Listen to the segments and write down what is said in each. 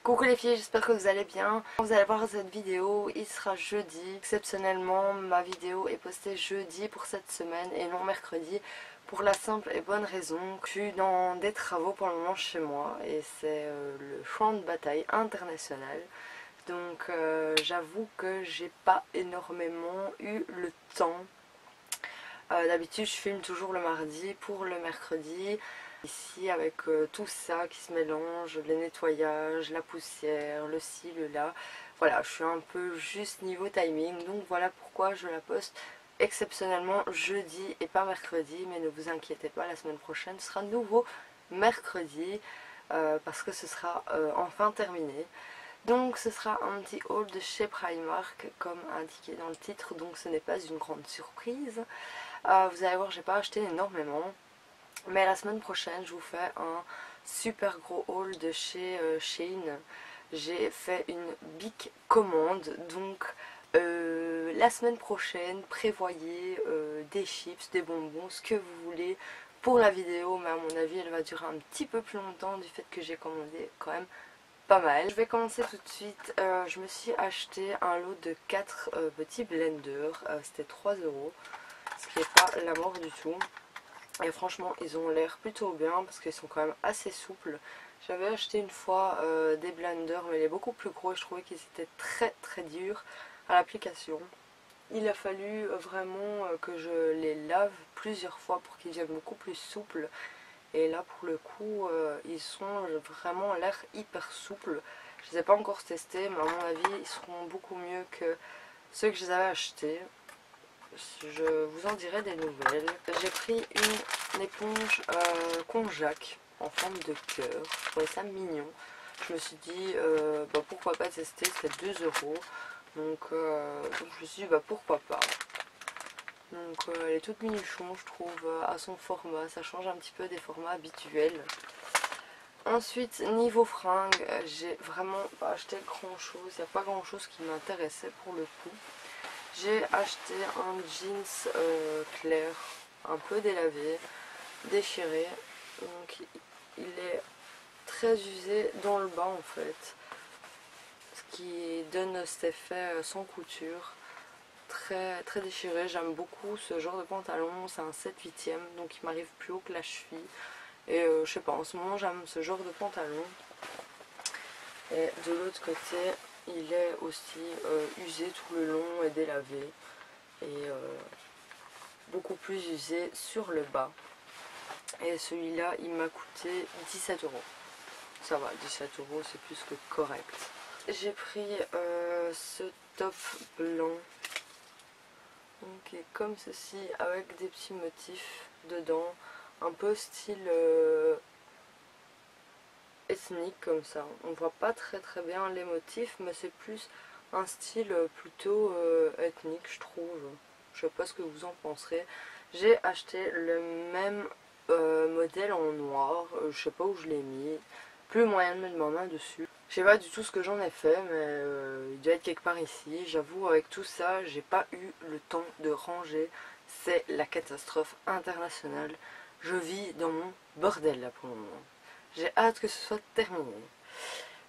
Coucou les filles, j'espère que vous allez bien. Vous allez voir cette vidéo, il sera jeudi. Exceptionnellement, ma vidéo est postée jeudi pour cette semaine et non mercredi. Pour la simple et bonne raison que je suis dans des travaux pour le moment chez moi. Et c'est le champ de bataille international. Donc j'avoue que j'ai pas énormément eu le temps. D'habitude je filme toujours le mardi pour le mercredi. Ici avec tout ça qui se mélange, les nettoyages, la poussière, le ci, le là. Voilà, je suis un peu juste niveau timing. Donc voilà pourquoi je la poste exceptionnellement jeudi et pas mercredi. Mais ne vous inquiétez pas, la semaine prochaine sera de nouveau mercredi. Parce que ce sera enfin terminé. Donc ce sera un petit haul de chez Primark comme indiqué dans le titre. Donc ce n'est pas une grande surprise. Vous allez voir, j'ai pas acheté énormément. Mais la semaine prochaine, je vous fais un super gros haul de chez Shein. J'ai fait une big commande. Donc la semaine prochaine, prévoyez des chips, des bonbons, ce que vous voulez pour la vidéo. Mais à mon avis, elle va durer un petit peu plus longtemps du fait que j'ai commandé quand même pas mal. Je vais commencer tout de suite. Je me suis acheté un lot de 4 petits blenders. C'était 3 €. Ce qui n'est pas la mort du tout. Et franchement ils ont l'air plutôt bien parce qu'ils sont quand même assez souples. J'avais acheté une fois des blenders mais les beaucoup plus gros et je trouvais qu'ils étaient très durs à l'application. Il a fallu vraiment que je les lave plusieurs fois pour qu'ils deviennent beaucoup plus souples. Et là pour le coup ils sont vraiment l'air hyper souples. Je ne les ai pas encore testés mais à mon avis ils seront beaucoup mieux que ceux que je les avais achetés. Je vous en dirai des nouvelles. J'ai pris une éponge konjac en forme de cœur. Je trouvais ça mignon. Je me suis dit pourquoi pas tester, c'était 2 €. Donc je me suis dit pourquoi pas. Donc elle est toute minichon je trouve à son format. Ça change un petit peu des formats habituels. Ensuite niveau fringues, j'ai vraiment pas acheté grand chose. Il n'y a pas grand chose qui m'intéressait pour le coup. J'ai acheté un jeans clair, un peu délavé, déchiré. Donc il est très usé dans le bas en fait. Ce qui donne cet effet sans couture. Très déchiré. J'aime beaucoup ce genre de pantalon. C'est un 7/8e donc il m'arrive plus haut que la cheville. Et je sais pas, en ce moment j'aime ce genre de pantalon. Et de l'autre côté, il est aussi usé tout le long et délavé. Et beaucoup plus usé sur le bas. Et celui-là, il m'a coûté 17 €. Ça va, 17 € c'est plus que correct. J'ai pris ce top blanc. Donc, comme ceci, avec des petits motifs dedans. Un peu style ethnique comme ça. On voit pas très bien les motifs, mais c'est plus un style plutôt ethnique je trouve. Je sais pas ce que vous en penserez. J'ai acheté le même modèle en noir. Je sais pas où je l'ai mis. Plus moyen de mettre ma main dessus. Je sais pas du tout ce que j'en ai fait, mais il doit être quelque part ici. J'avoue, avec tout ça, j'ai pas eu le temps de ranger. C'est la catastrophe internationale. Je vis dans mon bordel là pour le moment. J'ai hâte que ce soit terminé.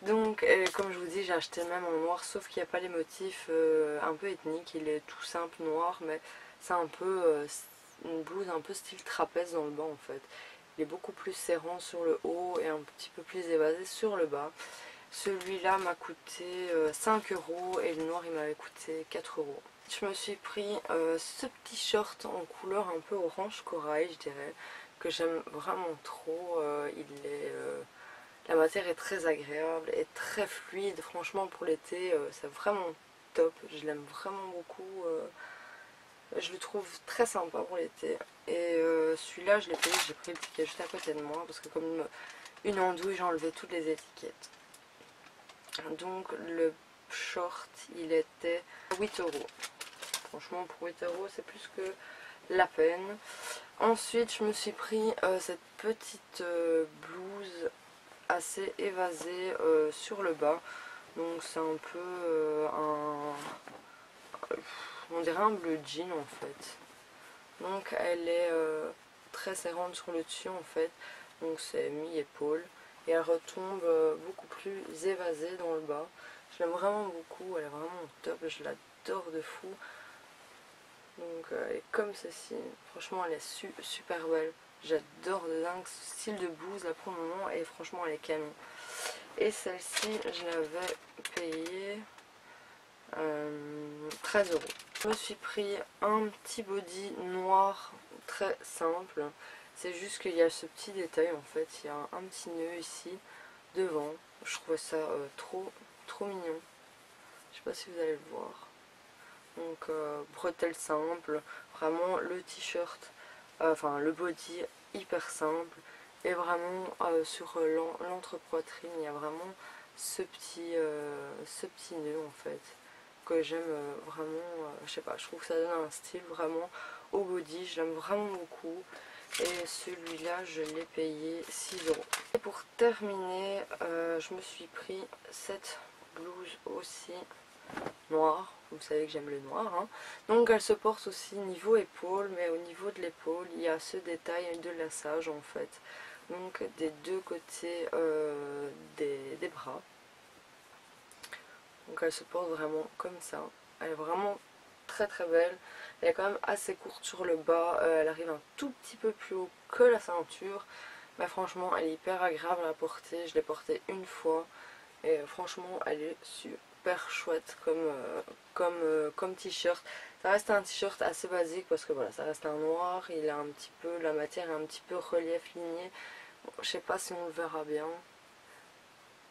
Donc comme je vous dis, j'ai acheté même en noir, sauf qu'il n'y a pas les motifs un peu ethniques. Il est tout simple noir, mais c'est un peu une blouse un peu style trapèze dans le bas en fait. Il est beaucoup plus serrant sur le haut et un petit peu plus évasé sur le bas. Celui-là m'a coûté 5 € et le noir il m'avait coûté 4 €. Je me suis pris ce petit short en couleur un peu orange corail je dirais, que j'aime vraiment trop. La matière est très agréable et très fluide. Franchement pour l'été c'est vraiment top. Je l'aime vraiment beaucoup. Je le trouve très sympa pour l'été. Et celui-là je l'ai payé, j'ai pris le ticket juste à côté de moi parce que comme une andouille j'ai enlevé toutes les étiquettes. Donc le short il était 8 €. Franchement pour 8 € c'est plus que la peine. Ensuite je me suis pris cette petite blouse assez évasée sur le bas. Donc c'est un peu on dirait un bleu jean en fait. Donc elle est très serrante sur le dessus en fait. Donc c'est mi-épaule. et elle retombe beaucoup plus évasée dans le bas. Je l'aime vraiment beaucoup, elle est vraiment top, je l'adore de fou. Donc elle est comme ceci, franchement elle est super belle. J'adore de dingue ce style de blouse là pour le moment et franchement elle est canon. Et celle-ci je l'avais payée 13 euros. Je me suis pris un petit body noir très simple. C'est juste qu'il y a ce petit détail en fait, il y a un petit nœud ici devant. Je trouvais ça trop mignon. Je sais pas si vous allez le voir. Donc bretelles simples, vraiment le t-shirt, enfin le body hyper simple. Et vraiment sur l'entre-poitrine, il y a vraiment ce petit nœud en fait que j'aime vraiment, je sais pas, je trouve que ça donne un style vraiment au body, je l'aime vraiment beaucoup. Et celui-là je l'ai payé 6 euros. Et pour terminer, je me suis pris cette blouse aussi noire, vous savez que j'aime le noir, hein. Donc elle se porte aussi niveau épaule, mais au niveau de l'épaule il y a ce détail de laçage en fait, donc des deux côtés des bras. Donc elle se porte vraiment comme ça, elle est vraiment très belle. Elle est quand même assez courte sur le bas, elle arrive un tout petit peu plus haut que la ceinture, mais franchement elle est hyper agréable à porter. Je l'ai portée une fois et franchement elle est super chouette comme t-shirt. Ça reste un t-shirt assez basique parce que voilà, ça reste un noir, il a un petit peu, la matière est un petit peu relief ligné. Bon, je sais pas si on le verra bien,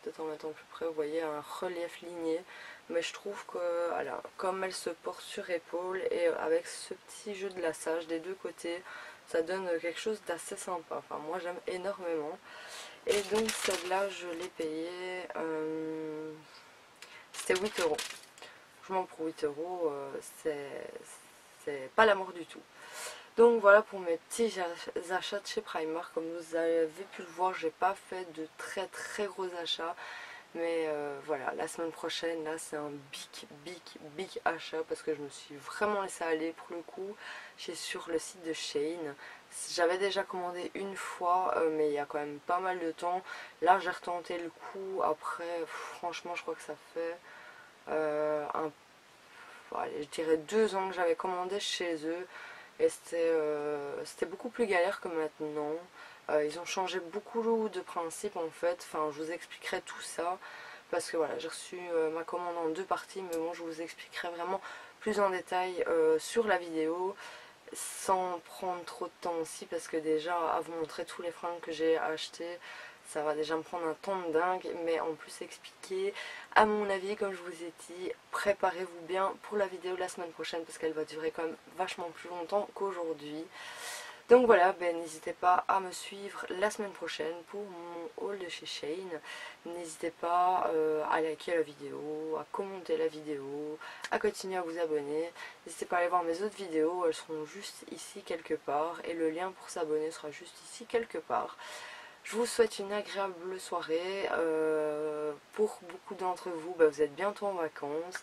peut-être en mettant plus près, vous voyez un relief ligné, mais je trouve que voilà, comme elle se porte sur épaule et avec ce petit jeu de laçage des deux côtés, ça donne quelque chose d'assez sympa. Enfin moi j'aime énormément. Et donc celle-là je l'ai payée, c'était 8 euros. Franchement pour 8 euros c'est pas la mort du tout. Donc voilà pour mes petits achats de chez Primark. Comme vous avez pu le voir, j'ai pas fait de très gros achats. Mais voilà, la semaine prochaine, là c'est un big achat parce que je me suis vraiment laissée aller pour le coup. J'ai sur le site de Shein. J'avais déjà commandé une fois, mais il y a quand même pas mal de temps. Là j'ai retenté le coup. Après, franchement, je crois que ça fait allez, je dirais 2 ans que j'avais commandé chez eux. Et c'était beaucoup plus galère que maintenant. Ils ont changé beaucoup de principes en fait. Enfin, je vous expliquerai tout ça. Parce que voilà, j'ai reçu ma commande en 2 parties. Mais bon, je vous expliquerai vraiment plus en détail sur la vidéo. Sans prendre trop de temps aussi. Parce que déjà, à vous montrer tous les fringues que j'ai achetés, ça va déjà me prendre un temps de dingue. Mais en plus expliquer, à mon avis, comme je vous ai dit, préparez-vous bien pour la vidéo de la semaine prochaine. Parce qu'elle va durer quand même vachement plus longtemps qu'aujourd'hui. Donc voilà, ben, n'hésitez pas à me suivre la semaine prochaine pour mon haul de chez Shein. N'hésitez pas à liker la vidéo, à commenter la vidéo, à continuer à vous abonner. N'hésitez pas à aller voir mes autres vidéos, elles seront juste ici quelque part. Et le lien pour s'abonner sera juste ici quelque part. Je vous souhaite une agréable soirée. Pour beaucoup d'entre vous, ben, vous êtes bientôt en vacances.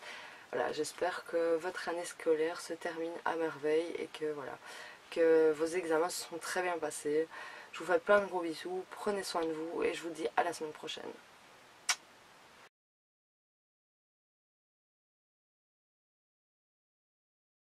Voilà, j'espère que votre année scolaire se termine à merveille et que voilà, que vos examens se sont très bien passés. Je vous fais plein de gros bisous, prenez soin de vous et je vous dis à la semaine prochaine.